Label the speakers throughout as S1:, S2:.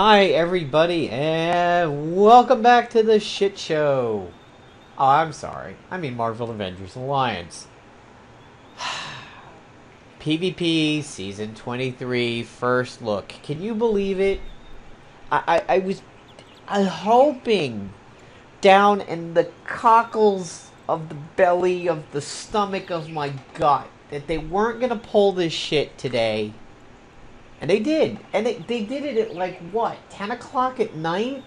S1: Hi everybody and welcome back to the shit show. Oh, I'm sorry. I mean Marvel Avengers Alliance. PvP Season 23 first look. Can you believe it? I was hoping down in the cockles of the belly of the stomach of my gut that they weren't going to pull this shit today. And they did. And they did it at like, what, 10 o'clock at night?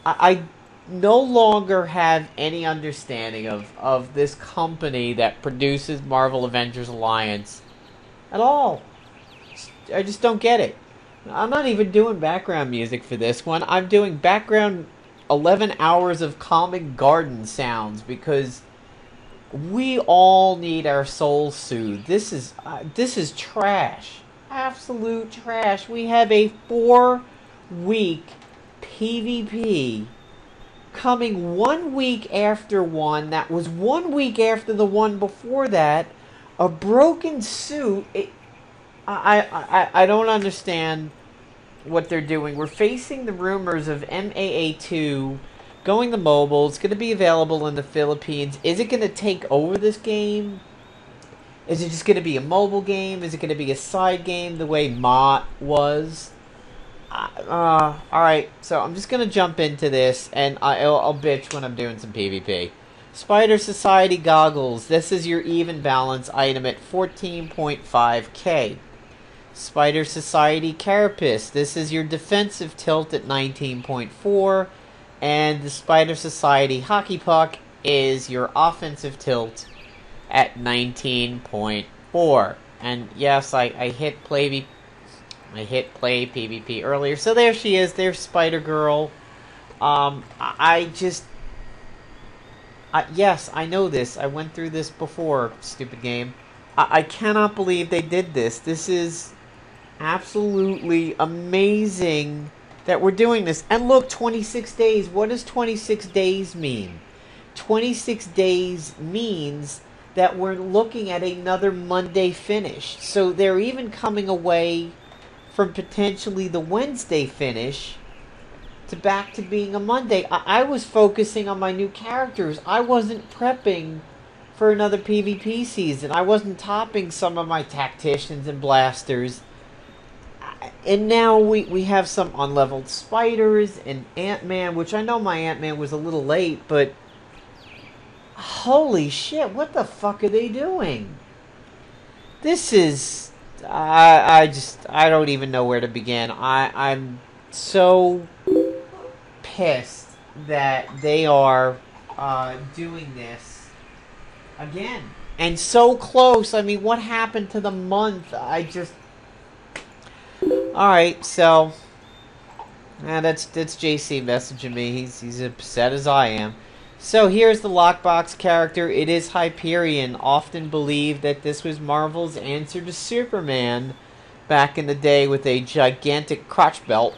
S1: I no longer have any understanding of this company that produces Marvel Avengers Alliance at all. I just don't get it. I'm not even doing background music for this one. I'm doing background 11 hours of calming garden sounds because we all need our souls soothed. This is trash. Absolute trash. We have a 4-week PvP coming 1 week after one that was 1 week after the one before that. A broken suit. I don't understand what they're doing. We're facing the rumors of MAA2 going to mobile. It's going to be available in the Philippines. Is it going to take over this game? Is it just going to be a mobile game? Is it going to be a side game the way Mott was? Alright, so I'm just going to jump into this, and I'll bitch when I'm doing some PvP. Spider Society Goggles. This is your even balance item at 14.5k. Spider Society Carapace. This is your defensive tilt at 19.4. And the Spider Society Hockey Puck is your offensive tilt at 19.4. And yes, I hit play PvP earlier. So there she is. There's Spider-Girl. Yes, I know this. I went through this before, stupid game. I cannot believe they did this. This is absolutely amazing that we're doing this. And look, 26 days. What does 26 days mean? 26 days means that we're looking at another Monday finish. So they're even coming away from potentially the Wednesday finish to back to being a Monday. I was focusing on my new characters. I wasn't prepping for another PvP season. I wasn't topping some of my tacticians and blasters. And now we have some unleveled spiders and Ant-Man, which I know my Ant-Man was a little late, but holy shit, what the fuck are they doing? This is... I don't even know where to begin. I'm so pissed that they are doing this again. And so close. I mean, what happened to the month? Alright, so... that's JC messaging me. He's upset as I am. So here's the lockbox character. It is Hyperion. Often believed that this was Marvel's answer to Superman back in the day with a gigantic crotch belt.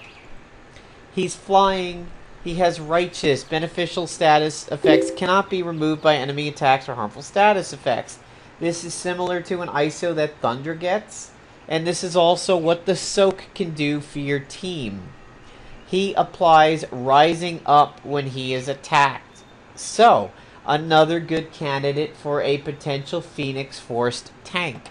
S1: He's flying. He has righteous. Beneficial status effects cannot be removed by enemy attacks or harmful status effects. This is similar to an ISO that Thunder gets. And this is also what the Soak can do for your team. He applies Rising Up when he is attacked. So, another good candidate for a potential Phoenix Forced tank.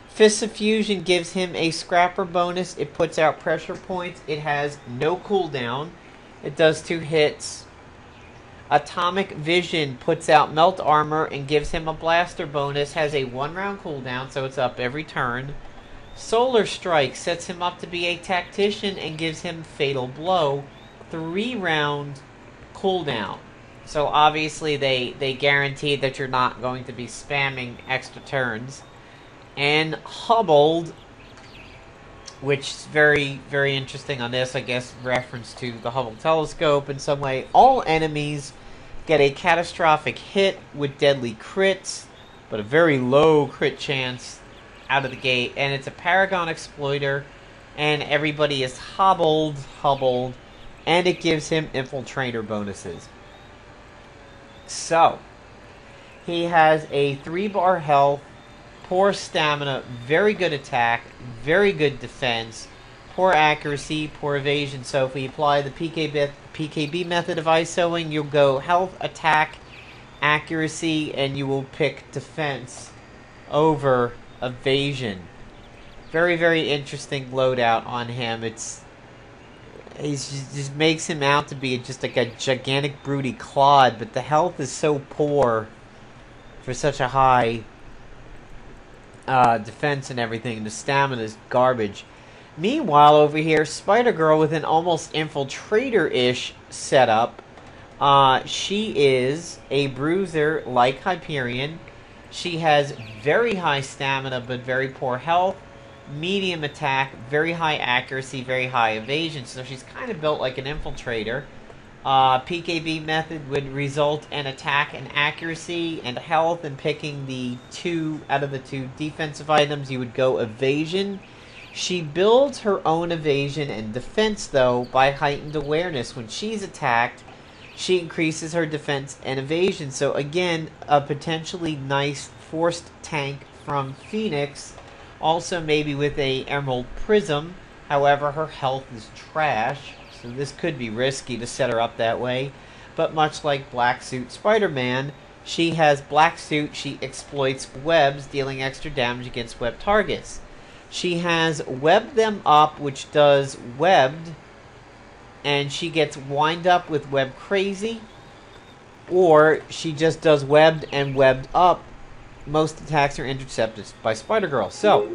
S1: Fist of Fusion gives him a scrapper bonus. It puts out pressure points. It has no cooldown. It does 2 hits. Atomic Vision puts out melt armor and gives him a blaster bonus. Has a 1-round cooldown, so it's up every turn. Solar Strike sets him up to be a tactician and gives him Fatal Blow. 3-round cooldown. So obviously they guaranteed that you're not going to be spamming extra turns. And Hubbled, which is very, very interesting on this, I guess, reference to the Hubble telescope in some way. All enemies get a catastrophic hit with deadly crits, but a very low crit chance out of the gate. And it's a Paragon Exploiter, and everybody is hubbled, and it gives him infiltrator bonuses. So, he has a 3-bar health, poor stamina, very good attack, very good defense, poor accuracy, poor evasion. So if we apply the PKB method of ISOing, you'll go health, attack, accuracy, and you will pick defense over evasion. Very, very interesting loadout on him. He just makes him out to be just like a gigantic broody clod, but the health is so poor for such a high defense and everything. The stamina is garbage. Meanwhile, over here, Spider-Girl with an almost infiltrator-ish setup. She is a bruiser like Hyperion. She has very high stamina but very poor health, medium attack, very high accuracy, very high evasion. So she's kind of built like an infiltrator. PKB method would result in attack and accuracy and health, and picking the 2 out of the 2 defensive items, you would go evasion. She builds her own evasion and defense, though, by heightened awareness. When she's attacked, she increases her defense and evasion. So again, a potentially nice forced tank from Phoenix. Also maybe with a Emerald Prism. However, her health is trash, so this could be risky to set her up that way. But much like Black Suit Spider-Man, she has Black Suit. She exploits webs, dealing extra damage against web targets. She has Web Them Up, which does webbed, and she gets wind up with Web Crazy, or she just does webbed and webbed up. Most attacks are intercepted by Spider-Girl. So,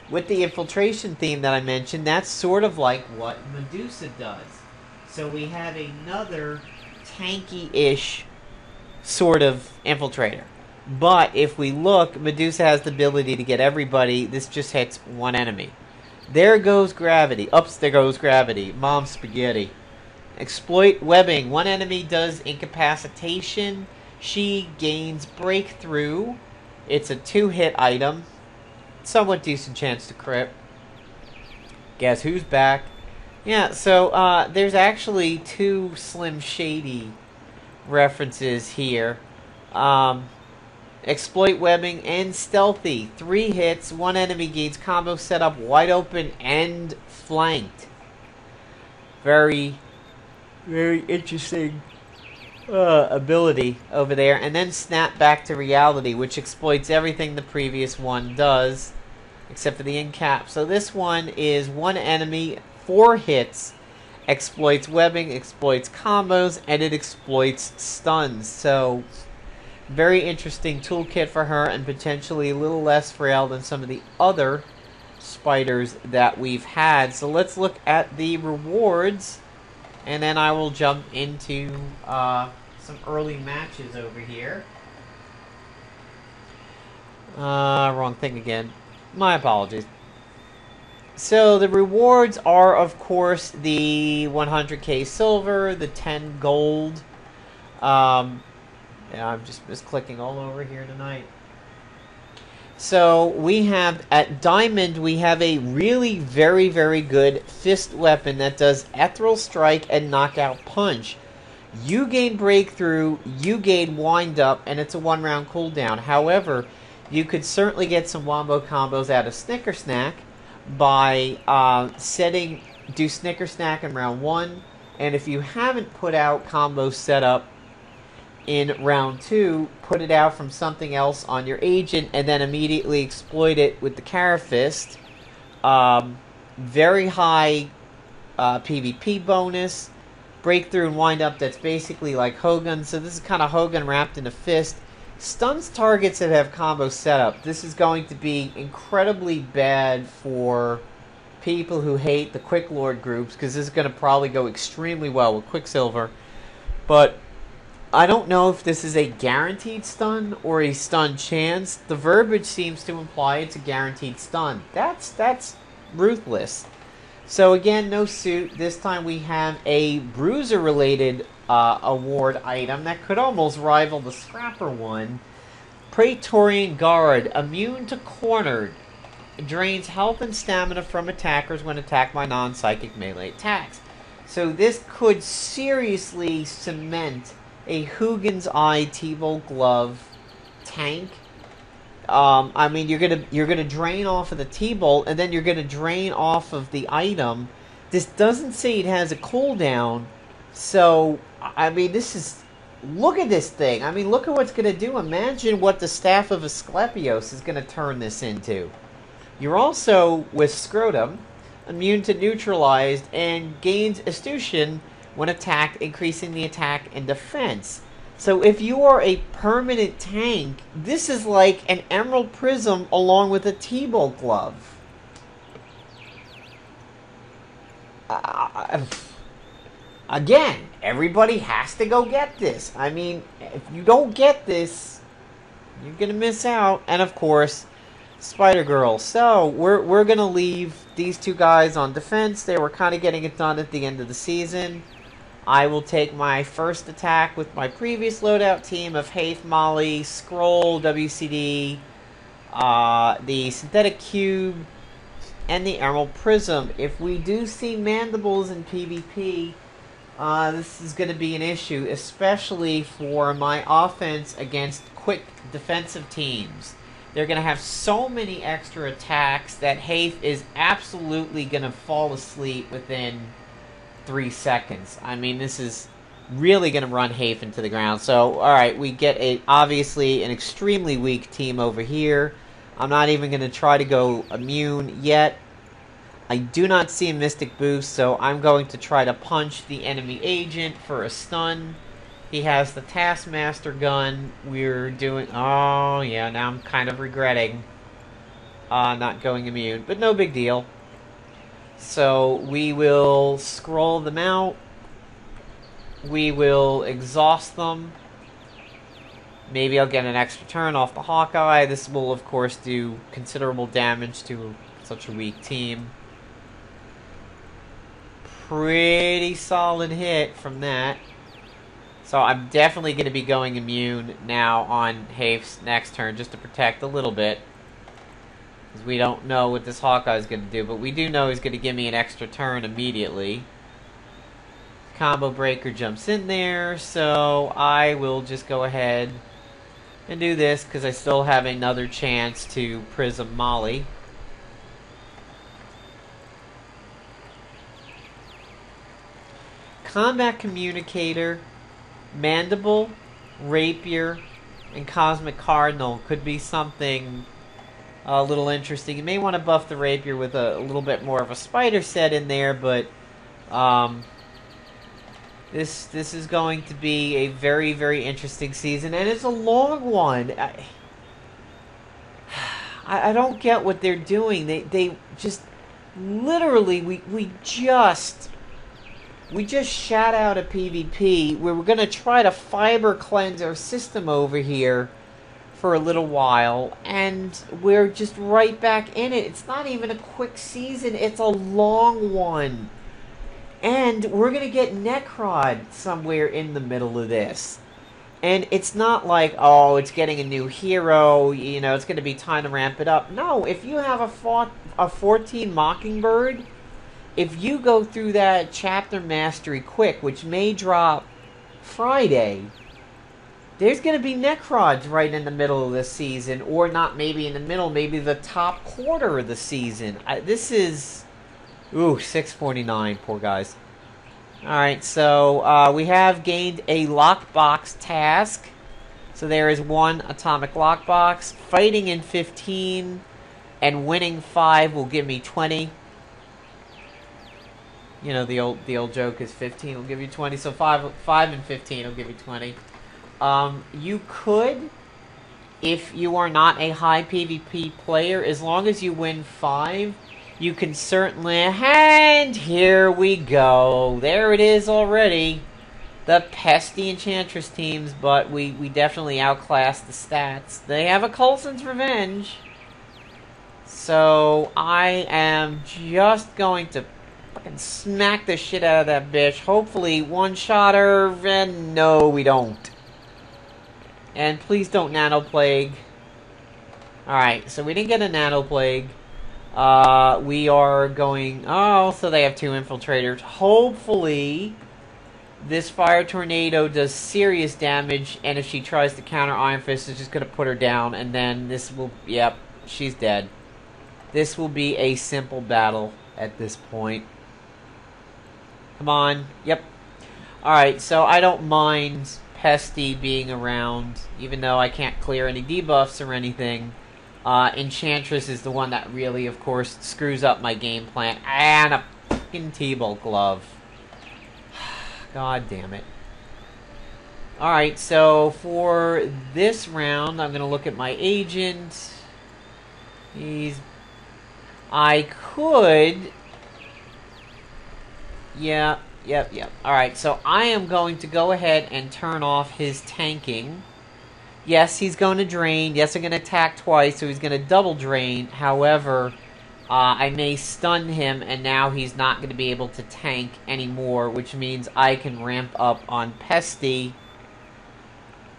S1: with the infiltration theme that I mentioned, that's sort of like what Medusa does. So we have another tanky-ish sort of infiltrator. But if we look, Medusa has the ability to get everybody. This just hits one enemy. There goes gravity. Ups, there goes gravity. Mom spaghetti. Exploit webbing. One enemy does incapacitation. She gains breakthrough. It's a 2-hit item. Somewhat decent chance to crit. Guess who's back? Yeah, so there's actually 2 Slim Shady references here. Exploit webbing and stealthy. 3 hits. 1 enemy gains combo setup, wide open and flanked. Very, very interesting ability over there. And then snap back to reality, which exploits everything the previous one does, except for the incap. So this one is 1 enemy, 4 hits, exploits webbing, exploits combos, and it exploits stuns. So very interesting toolkit for her, and potentially a little less frail than some of the other spiders that we've had. So let's look at the rewards, and then I will jump into some early matches over here. Wrong thing again. My apologies. So the rewards are, of course, the 100k silver, the 10 gold. Yeah, I'm just misclicking all over here tonight. So we have, at Diamond, we have a really very, very good fist weapon that does Ethereal Strike and Knockout Punch. You gain breakthrough, you gain wind up, and it's a 1-round cooldown. However, you could certainly get some wombo combos out of Snicker Snack by do Snicker Snack in round 1, and if you haven't put out combo setup in round 2, put it out from something else on your agent, and then immediately exploit it with the Carafist. Very high PvP bonus, breakthrough and wind up. That's basically like Hogan. So this is kind of Hogan wrapped in a fist. Stuns targets that have combo setup. This is going to be incredibly bad for people who hate the Quick Lord groups, because this is going to probably go extremely well with Quicksilver. But I don't know if this is a guaranteed stun or a stun chance. The verbiage seems to imply it's a guaranteed stun. That's ruthless. So again, no suit. This time we have a bruiser-related award item that could almost rival the Scrapper one. Praetorian Guard, immune to cornered. Drains health and stamina from attackers when attacked by non-psychic melee attacks. So this could seriously cement a Hugins Eye T-Volt Glove tank. I mean, you're gonna drain off of the T-bolt, and then you're gonna drain off of the item. This doesn't say it has a cooldown, so I mean, this is. Look at this thing. I mean, look at what's gonna do. Imagine what the Staff of Asclepios is gonna turn this into. You're also with Scrotum immune to neutralized and gains Estushin when attacked, increasing the attack and defense. So if you are a permanent tank, this is like an Emerald Prism along with a T-bolt glove. Again, everybody has to go get this. I mean, if you don't get this, you're going to miss out. And of course, Spider-Girl. So we're going to leave these two guys on defense. They were kind of getting it done at the end of the season. I will take my first attack with my previous loadout team of HAIF, Molly, Scroll, WCD, the Synthetic Cube, and the Emerald Prism. If we do see mandibles in PvP, this is going to be an issue, especially for my offense against quick defensive teams. They're going to have so many extra attacks that HAIF is absolutely going to fall asleep within 3 seconds. I mean, this is really going to run HAIF into the ground. So, alright, we get obviously an extremely weak team over here. I'm not even going to try to go immune yet. I do not see a Mystic Boost, so I'm going to try to punch the enemy agent for a stun. He has the Taskmaster gun. We're doing... Oh, yeah, now I'm kind of regretting not going immune, but no big deal. So we will scroll them out. We will exhaust them. Maybe I'll get an extra turn off the Hawkeye. This will, of course, do considerable damage to such a weak team. Pretty solid hit from that. So I'm definitely going to be going immune now on HAIF's next turn, just to protect a little bit. Because we don't know what this Hawkeye is going to do, but we do know he's going to give me an extra turn immediately. Combo Breaker jumps in there, so I will just go ahead and do this, because I still have another chance to Prism Molly. Combat Communicator, Mandible, Rapier, and Cosmic Cardinal could be something a little interesting. You may want to buff the Rapier with a little bit more of a spider set in there, but this is going to be a very, very interesting season, and it's a long one. I don't get what they're doing. They just literally we just shat out a PvP where we're going to try to fiber cleanse our system over here for a little while, and we're just right back in it. It's not even a quick season, it's a long one. And we're going to get Necrod somewhere in the middle of this. And it's not like, oh, it's getting a new hero, you know, it's going to be time to ramp it up. No, if you have a 14 Mockingbird, if you go through that Chapter Mastery quick, which may drop Friday, there's going to be Necrods right in the middle of this season, or not maybe in the middle, maybe the top quarter of the season. This is... Ooh, 649, poor guys. Alright, so we have gained a lockbox task. So there is one atomic lockbox. Fighting in 15 and winning 5 will give me 20. You know, the old joke is 15 will give you 20, so 5 and 15 will give you 20. You could, if you are not a high PvP player, as long as you win 5, you can certainly... And here we go. There it is already. The Pesty Enchantress teams, but we definitely outclassed the stats. They have a Coulson's Revenge. So I am just going to fucking smack the shit out of that bitch. Hopefully one-shot her, and no, we don't. And please don't Nano Plague. Alright, so we didn't get a Nano Plague. We are going... Oh, so they have 2 infiltrators. Hopefully This fire tornado does serious damage, and if she tries to counter Iron Fist, it's just going to put her down, and then this will... Yep, she's dead. This will be a simple battle at this point. Come on. Yep. Alright, so I don't mind Pesty being around, even though I can't clear any debuffs or anything. Enchantress is the one that really, of course, screws up my game plan. And a fucking T-Bolt glove. God damn it. Alright, so for this round, I'm going to look at my agent. I could... Yeah, yep. Alright, so I am going to go ahead and turn off his tanking. Yes, he's going to drain. Yes, I'm going to attack twice, so he's going to double drain. However, I may stun him, and now he's not going to be able to tank anymore, which means I can ramp up on Pesty.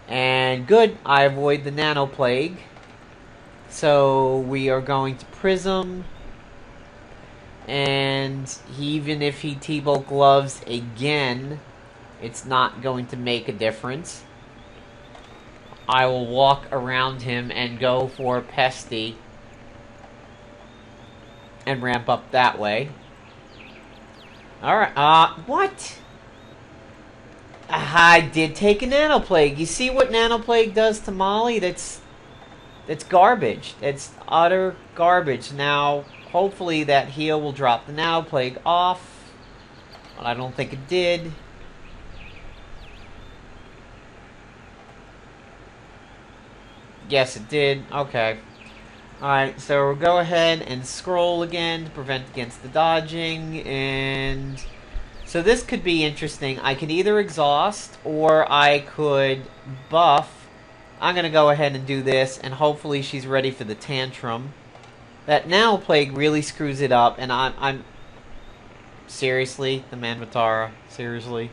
S1: And good, I avoid the Nano Plague. So we are going to Prism. And even if he T-Bolt gloves again, it's not going to make a difference. I will walk around him and go for Pesty. And ramp up that way. Alright, what? I did take a Nano Plague. You see what Nano Plague does to Molly? That's garbage. It's utter garbage. Now, hopefully that heal will drop the Nano Plague off. But I don't think it did. Yes, it did. Okay. Alright, so we'll go ahead and scroll again to prevent against the dodging. And so this could be interesting. I could either exhaust or I could buff. I'm going to go ahead and do this, and hopefully she's ready for the tantrum. That Nano Plague really screws it up, and I'm... Seriously? The Manvatara? Seriously?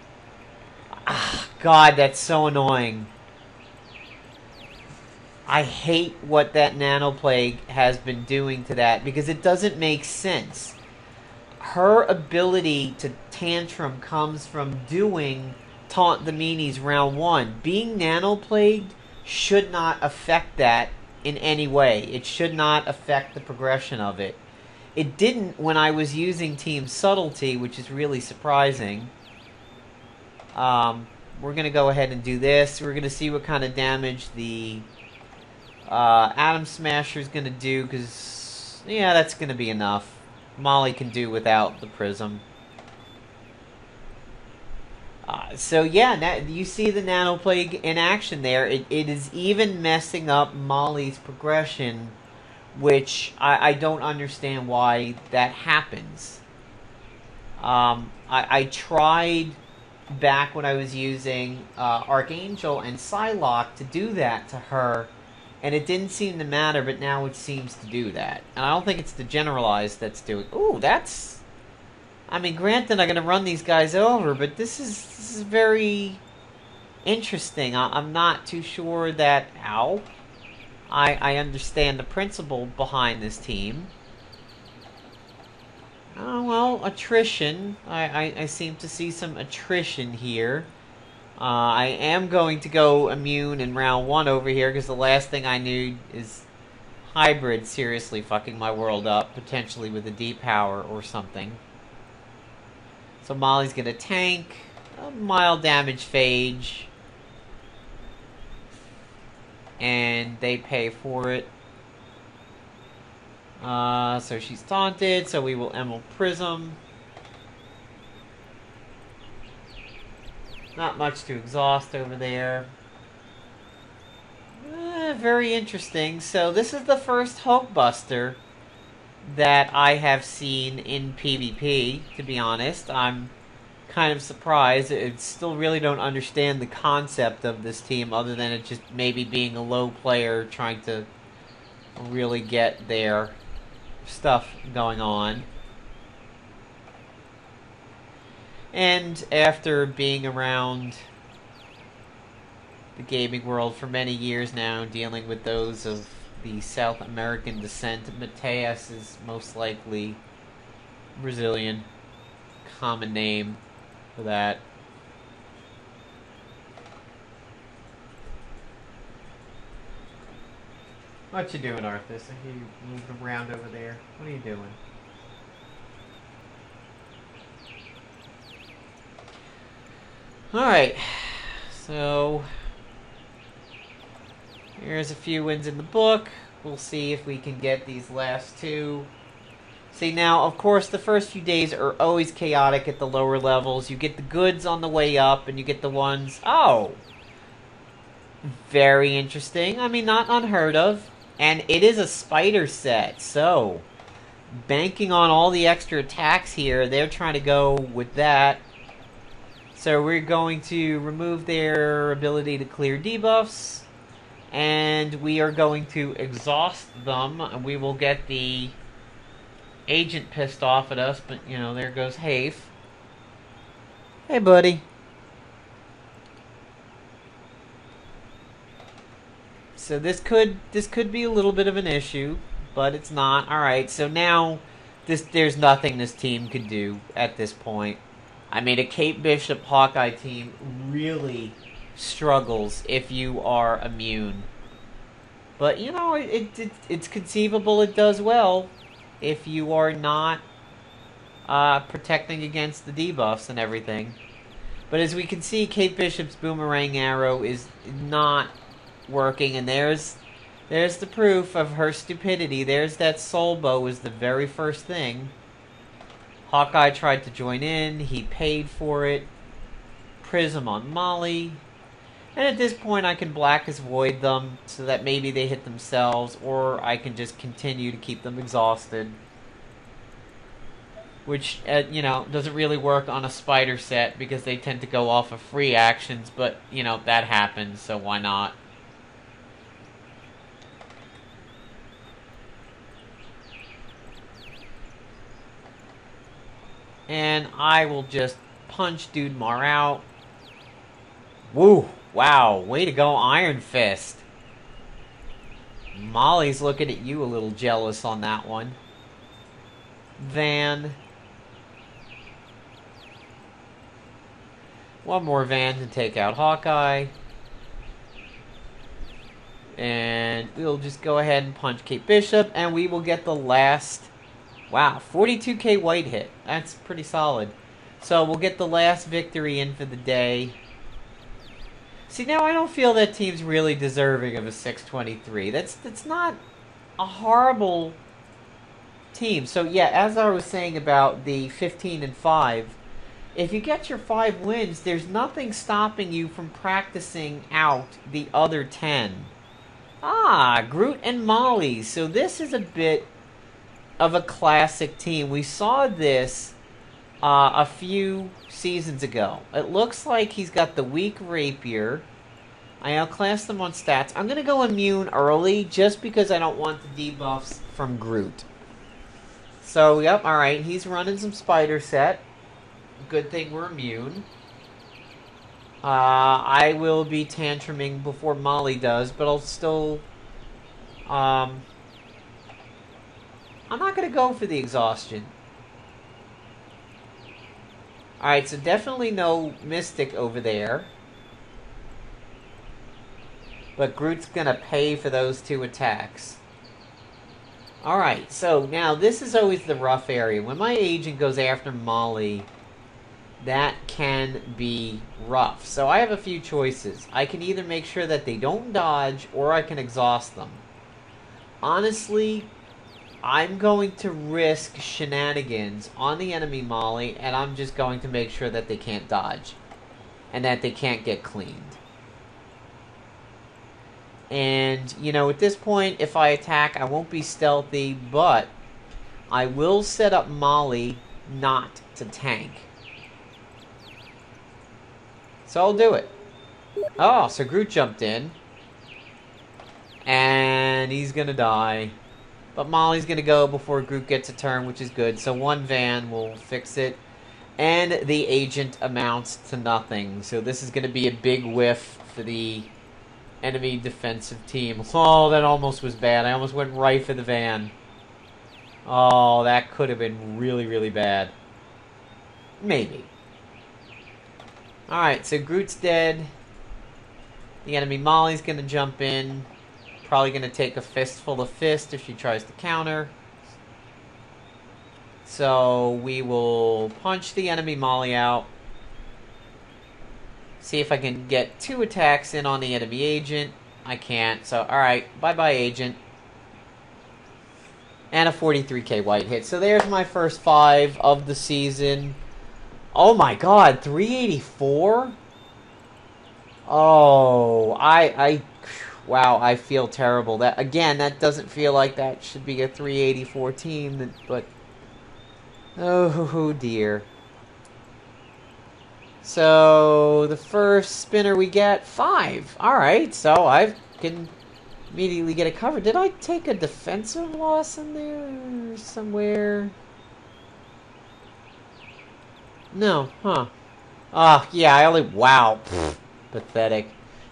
S1: Ah, God, that's so annoying. I hate what that Nano Plague has been doing to that, because it doesn't make sense. Her ability to tantrum comes from doing Taunt the Meanies round 1. Being Nano Plagued should not affect that in any way. It should not affect the progression of it. It didn't when I was using Team Subtlety, which is really surprising. We're going to go ahead and do this. We're going to see what kind of damage the Atom Smasher is going to do, because, yeah, that's going to be enough. Molly can do without the Prism. So yeah, you see the Nano Plague in action there. It is even messing up Molly's progression, which I don't understand why that happens. I tried back when I was using Archangel and Psylocke to do that to her, and it didn't seem to matter, but now it seems to do that. And I don't think it's the Generalized that's doing... Ooh, that's... I mean, granted, I'm going to run these guys over, but this is very interesting. I'm not too sure that... Ow. I understand the principle behind this team. Oh, well, attrition. I seem to see some attrition here. I am going to go immune in round 1 over here, because the last thing I need is hybrid seriously fucking my world up, potentially with a D-Power or something. So Molly's going to tank. A mild damage phage. And they pay for it. So she's taunted, so we will Emerald Prism. Not much to exhaust over there. Very interesting. So this is the first Hulkbuster that I have seen in PvP, to be honest. I'm kind of surprised. I still really don't understand the concept of this team, other than it just maybe being a low player trying to really get their stuff going on. And after being around the gaming world for many years now, dealing with those of the South American descent, Mateus is most likely Brazilian. Common name for that. What you doing, Arthas? I hear you moving around over there. What are you doing? Alright. So, here's a few wins in the book. We'll see if we can get these last two. See, now, of course, the first few days are always chaotic at the lower levels. You get the goods on the way up, and you get the ones... Oh! Very interesting. I mean, not unheard of. And it is a spider set, so... banking on all the extra attacks here, they're trying to go with that. So we're going to remove their ability to clear debuffs. And we are going to exhaust them. And we will get the... agent pissed off at us, but, you know, there goes HAIF. Hey, buddy. So this could be a little bit of an issue, but it's not. Alright, so now there's nothing this team could do at this point. I mean, a Kate Bishop Hawkeye team really struggles if you are immune. But, you know, it's conceivable it does well if you are not protecting against the debuffs and everything. But as we can see, Kate Bishop's boomerang arrow is not working, and there's the proof of her stupidity. There's that soul bow is the very first thing. Hawkeye tried to join in, he paid for it. Prism on Molly. And at this point I can Black as Void them so that maybe they hit themselves, or I can just continue to keep them exhausted. Which, you know, doesn't really work on a spider set because they tend to go off of free actions, but, you know, that happens, so why not? And I will just punch Dude Mar out. Woo! Wow, way to go, Iron Fist. Molly's looking at you a little jealous on that one. Van. One more Van to take out Hawkeye. And we'll just go ahead and punch Kate Bishop, and we will get the last... Wow, 42k white hit. That's pretty solid. So we'll get the last victory in for the day. See, now I don't feel that team's really deserving of a 623. That's not a horrible team. So yeah, as I was saying about the 15-5, if you get your 5 wins, there's nothing stopping you from practicing out the other 10. Ah, Groot and Molly. So this is a bit of a classic team. We saw this a few seasons ago. It looks like he's got the weak rapier. I outclassed them on stats. I'm going to go immune early just because I don't want the debuffs from Groot. So, yep, alright. He's running some spider set. Good thing we're immune. I will be tantruming before Molly does, but I'll still... I'm not going to go for the exhaustion. Alright, so definitely no Mystic over there. But Groot's going to pay for those 2 attacks. Alright, so now this is always the rough area. When my agent goes after Molly, that can be rough. So I have a few choices. I can either make sure that they don't dodge, or I can exhaust them. Honestly, I'm going to risk shenanigans on the enemy Molly, and I'm just going to make sure that they can't dodge. And that they can't get cleaned. And, you know, at this point, if I attack, I won't be stealthy, but I will set up Molly not to tank. So I'll do it. Oh, so Groot jumped in. And he's gonna die. But Molly's going to go before Groot gets a turn, which is good. So 1 Van will fix it. And the agent amounts to nothing. So this is going to be a big whiff for the enemy defensive team. Oh, that almost was bad. I almost went right for the Van. Oh, that could have been really, really bad. Maybe. Alright, so Groot's dead. The enemy Molly's going to jump in. probably going to take a fistful of fist if she tries to counter. So we will punch the enemy Molly out. See if I can get 2 attacks in on the enemy agent. I can't, so alright, bye-bye agent. And a 43k white hit. So there's my first 5 of the season. Oh my god, 384? Oh, wow, I feel terrible. That again, that doesn't feel like that should be a 384 team, but oh dear. So the first spinner we get 5. All right, so I can immediately get it covered. Did I take a defensive loss in there somewhere? No, huh? Yeah, I only wow, pfft, pathetic.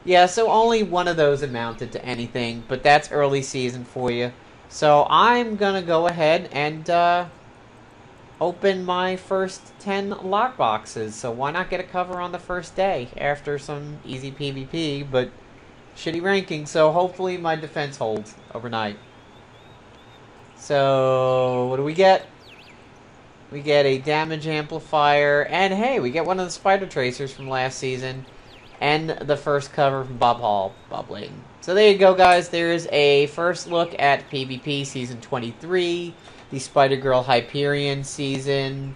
S1: Yeah, so only one of those amounted to anything, but that's early season for you. So I'm gonna go ahead and open my first 10 lockboxes. So why not get a cover on the first day after some easy PvP, but shitty ranking. So hopefully my defense holds overnight. So what do we get? We get a damage amplifier, and hey, we get one of the spider tracers from last season, and the first cover from Bob Hall, Bob Layton. So there you go, guys. There's a first look at PvP Season 23, the Spider-Girl+Hyperion season,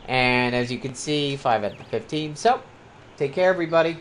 S1: and as you can see, 5 out of the 15. So, take care, everybody.